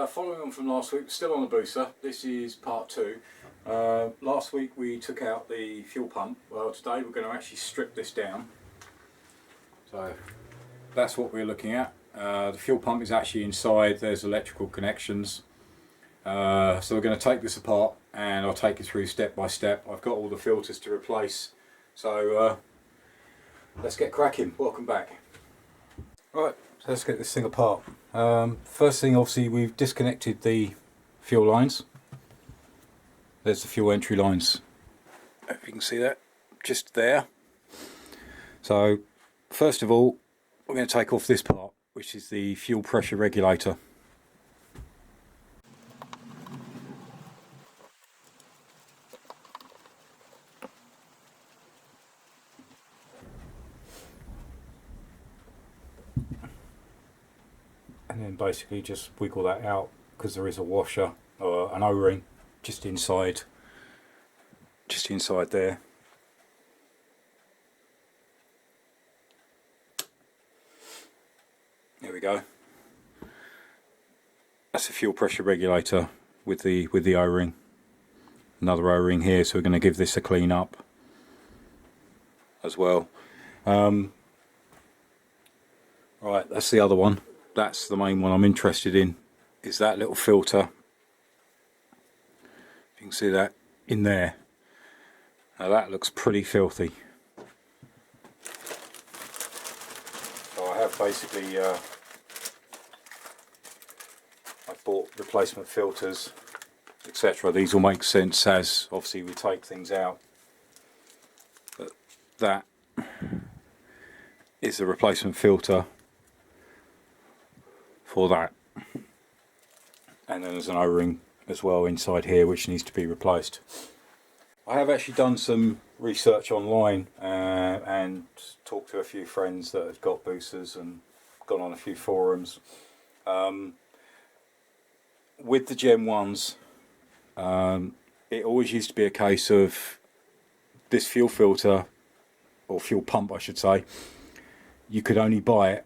Following on from last week, still on the Busa, this is part 2. Last week we took out the fuel pump. Well, today we're going to actually strip this down. So that's what we're looking at. The fuel pump is actually inside, there's electrical connections. So we're going to take this apart and I'll take you through step by step. I've got all the filters to replace, so let's get cracking. Welcome back. Right, so let's get this thing apart. First thing, obviously, we've disconnected the fuel lines. There's the fuel entry lines, if you can see that, just there. So first of all, we're going to take off this part, which is the fuel pressure regulator. And then basically just wiggle that out, because there is a washer or an O-ring just inside there. There we go. That's the fuel pressure regulator with the O-ring. Another O-ring here, so we're going to give this a clean up as well. Right, that's the other one. That's the main one I'm interested in, is that little filter. You can see that in there. Now that looks pretty filthy. So I have basically I bought replacement filters, etc. These will make sense as obviously we take things out. But that is the replacement filter for that, and then there's an O-ring as well inside here which needs to be replaced. I have actually done some research online and talked to a few friends that have got Busas and gone on a few forums. With the Gen 1s, it always used to be a case of this fuel filter, or fuel pump I should say, you could only buy it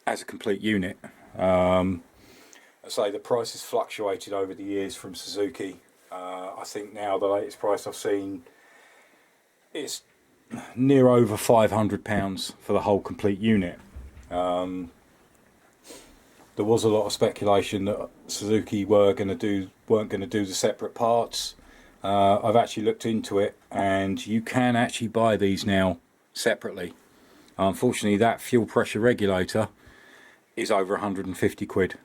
as a complete unit. I say the price has fluctuated over the years from Suzuki. I think now the latest price I've seen, it's near over £500 for the whole complete unit. There was a lot of speculation that Suzuki weren't going to do the separate parts. I've actually looked into it, and you can actually buy these now separately. Unfortunately, that fuel pressure regulator is over 150 quid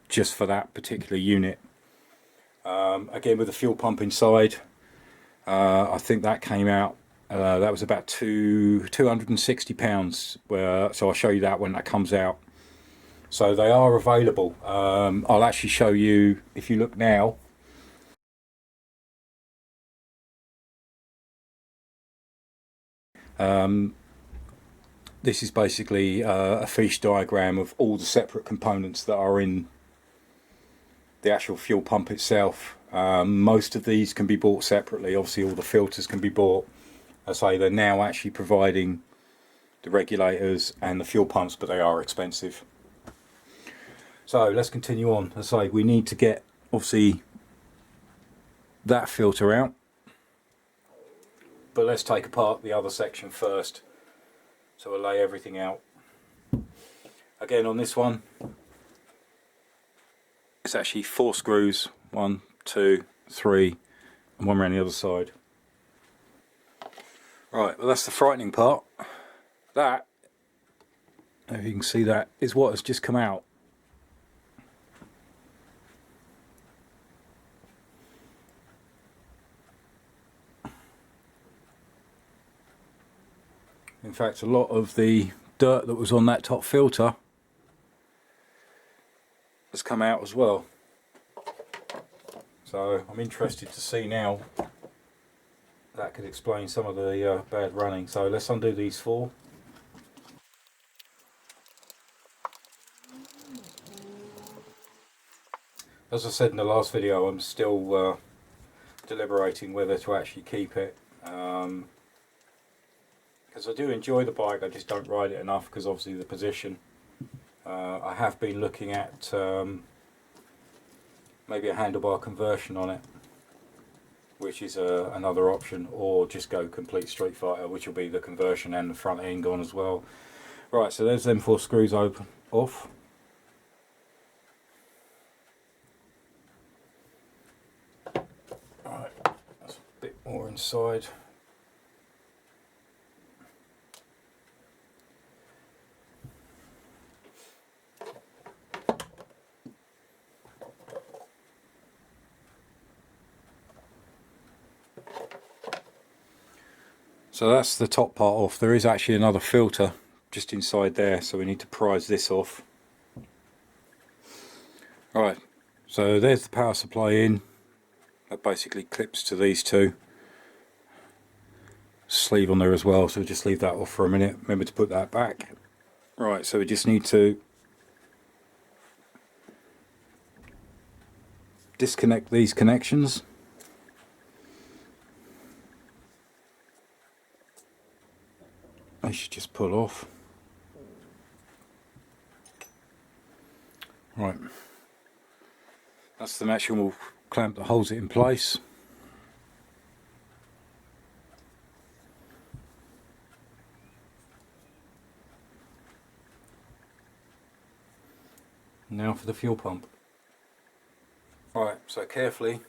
just for that particular unit. Again, with the fuel pump inside, I think that came out, that was about £260. So I'll show you that when that comes out. So they are available. I'll actually show you, if you look now. This is basically a fiche diagram of all the separate components that are in the actual fuel pump itself. Most of these can be bought separately. Obviously all the filters can be bought. As I say, they're now actually providing the regulators and the fuel pumps, but they are expensive. So let's continue on. As I say, we need to get obviously that filter out, but let's take apart the other section first. So we'll lay everything out. Again, on this one, it's actually 4 screws, 1, 2, 3, and one around the other side. Right, well that's the frightening part. That, if you can see that, is what has just come out. In fact, a lot of the dirt that was on that top filter has come out as well. So I'm interested to see now. That could explain some of the bad running. So let's undo these 4. As I said in the last video, I'm still deliberating whether to actually keep it. Because I do enjoy the bike, I just don't ride it enough because obviously the position. I have been looking at maybe a handlebar conversion on it, which is another option, or just go complete Street Fighter, which will be the conversion and the front end on as well. Right, so there's them 4 screws off. Right, that's a bit more inside. So that's the top part off. There is actually another filter just inside there, so we need to prise this off. Right, so there's the power supply in. That basically clips to these two. Sleeve on there as well, so we'll just leave that off for a minute. Remember to put that back. Right, so we just need to disconnect these connections. They should just pull off. Right, that's the metal clamp that holds it in place. Now for the fuel pump. Right, so carefully,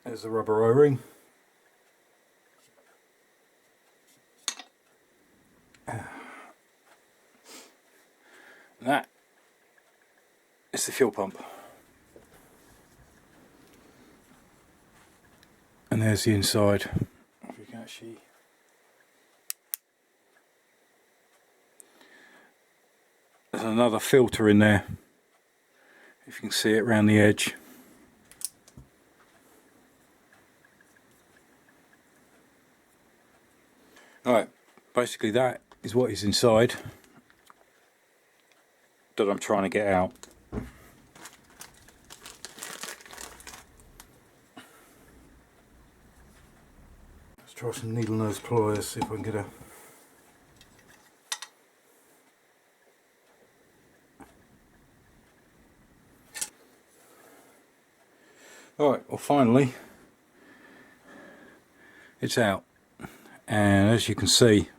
there's the rubber O-ring. That is the fuel pump. And there's the inside. If you can actually... There's another filter in there. If you can see it around the edge. Alright, basically that is what is inside that I'm trying to get out. Let's try some needle nose pliers, see if I can get a... Alright, well finally it's out, and as you can see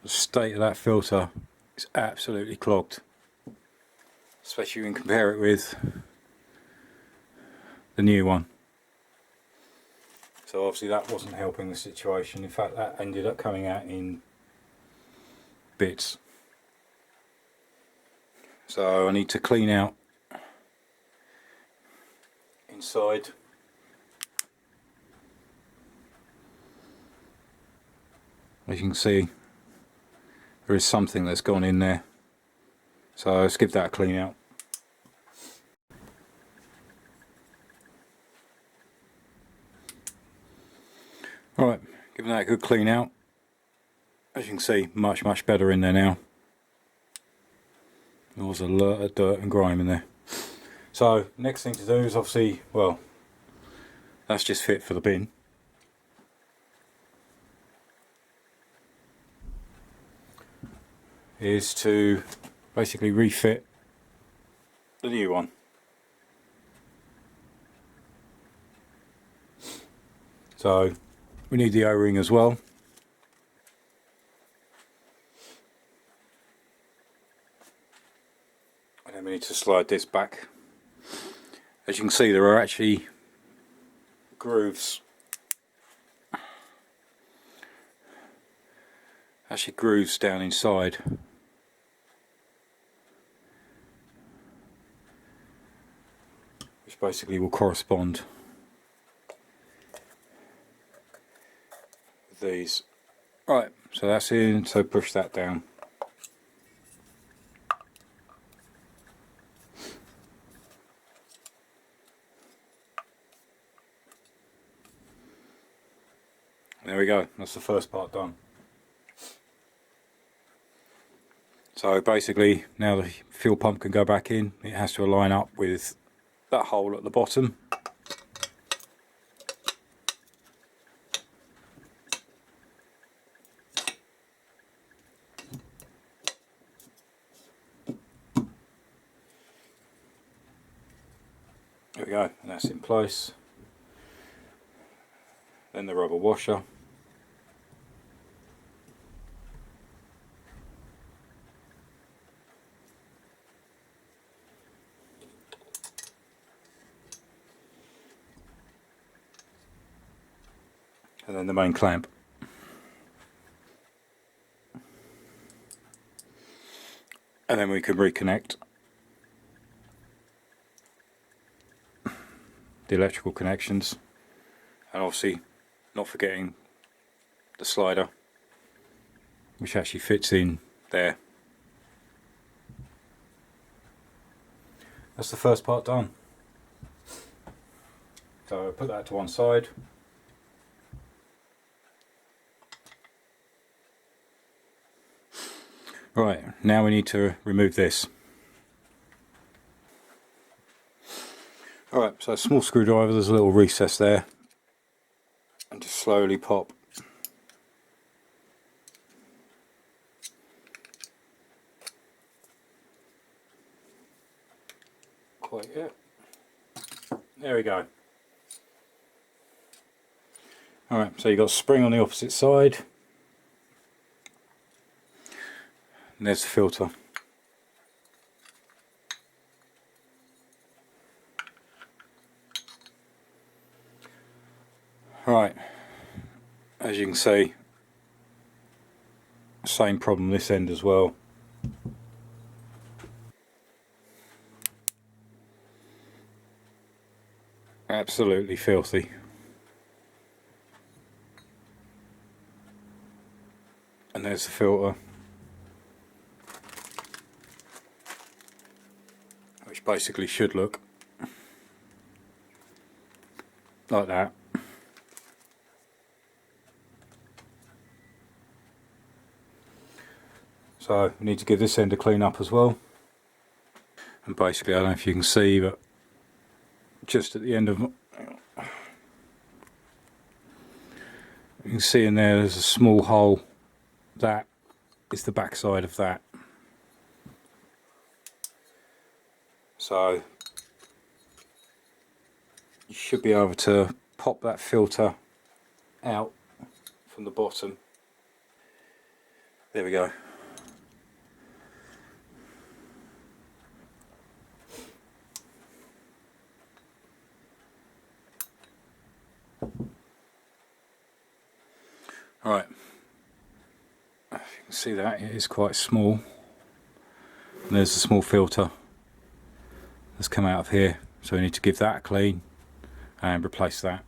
the state of that filter is absolutely clogged, especially when you compare it with the new one. So obviously that wasn't helping the situation. In fact, that ended up coming out in bits. So I need to clean out inside. As you can see, there is something that's gone in there, so let's give that a clean out. Alright, giving that a good clean out. As you can see, much better in there now. There was a lot of dirt and grime in there. So next thing to do is obviously, well, that's just fit for the bin. Is to basically refit the new one. So we need the O-ring as well. And then we need to slide this back. As you can see, there are actually grooves. Actually grooves down inside. Which basically will correspond with these. Right, so that's in, so push that down. There we go, that's the first part done. So basically, now the fuel pump can go back in. It has to align up with that hole at the bottom. There we go. that's in place. Then the rubber washer. And then the main clamp. And then we can reconnect the electrical connections, and obviously not forgetting the slider, which actually fits in there. That's the first part done. So I'll put that to one side. Right, now we need to remove this. Alright, so a small screwdriver, there's a little recess there, and just slowly pop. Quite yet. There we go. Alright, so you've got a spring on the opposite side. And there's the filter. Right, as you can see, same problem this end as well. Absolutely filthy. And there's the filter, which basically should look like that. So we need to give this end a clean up as well. And basically, I don't know if you can see, but just at the end of, you can see in there's a small hole. That is the back side of that. So you should be able to pop that filter out from the bottom. There we go. Alright, if you can see that, it is quite small. And there's a small filter that's come out of here, so we need to give that a clean and replace that.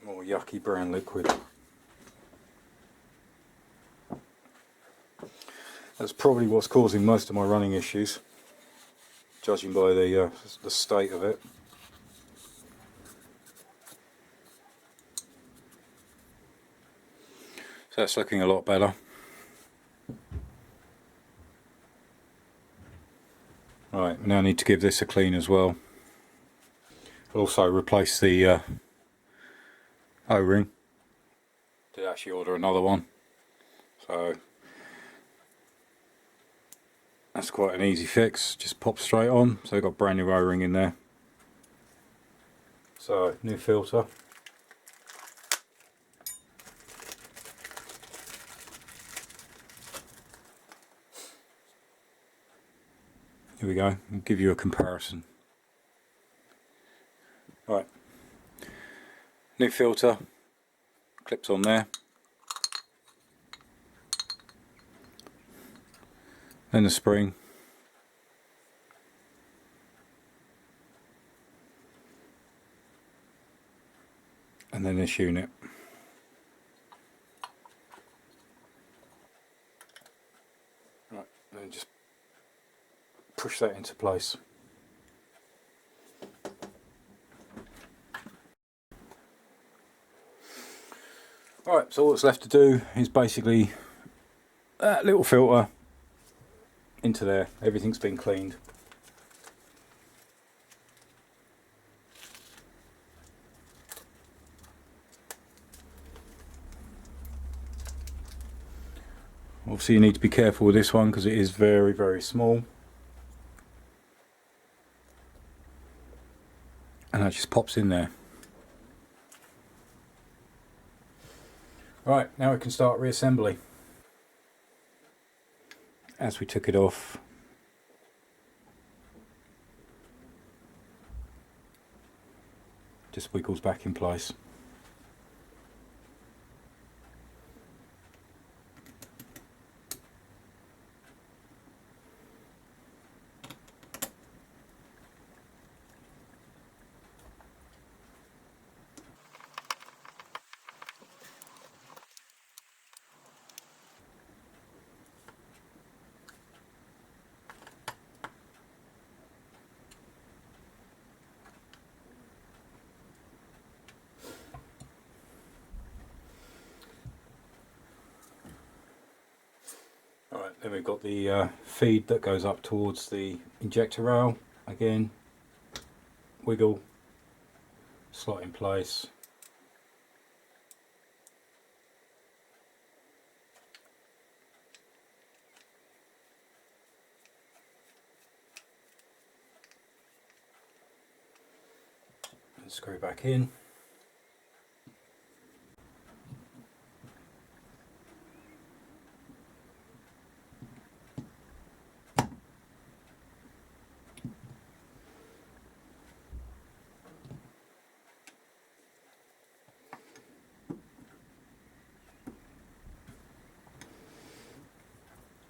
More yucky brown liquid. That's probably what's causing most of my running issues, judging by the state of it. So that's looking a lot better. Right, we now need to give this a clean as well. I'll also replace the O-ring. Did actually order another one, so that's quite an easy fix. Just pop straight on. So we've got a brand new O-ring in there. So new filter. Here we go, I'll give you a comparison. Right, new filter, clips on there. Then the spring. And then this unit. Right, then just push that into place. Alright, so all that's left to do is basically that little filter into there. Everything's been cleaned. Obviously you need to be careful with this one because it is very, very small. and that just pops in there. Right, now we can start reassembly. As we took it off, just wiggles back in place. Alright, then we've got the feed that goes up towards the injector rail. Again, wiggle, slot in place. And screw back in.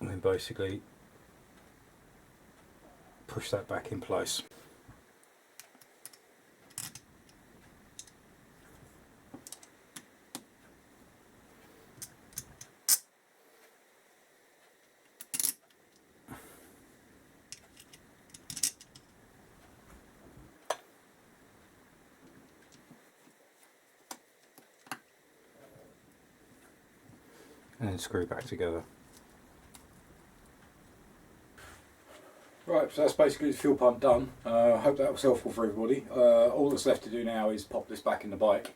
And then basically push that back in place. And then screw back together. Right, so that's basically the fuel pump done. I hope that was helpful for everybody. All that's left to do now is pop this back in the bike.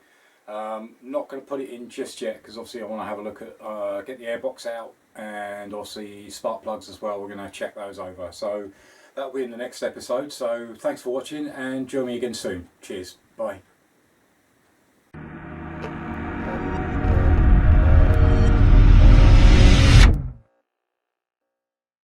Not going to put it in just yet because obviously I want to have a look at, get the airbox out, and obviously spark plugs as well. We're going to check those over. So that'll be in the next episode. So thanks for watching and join me again soon. Cheers. Bye.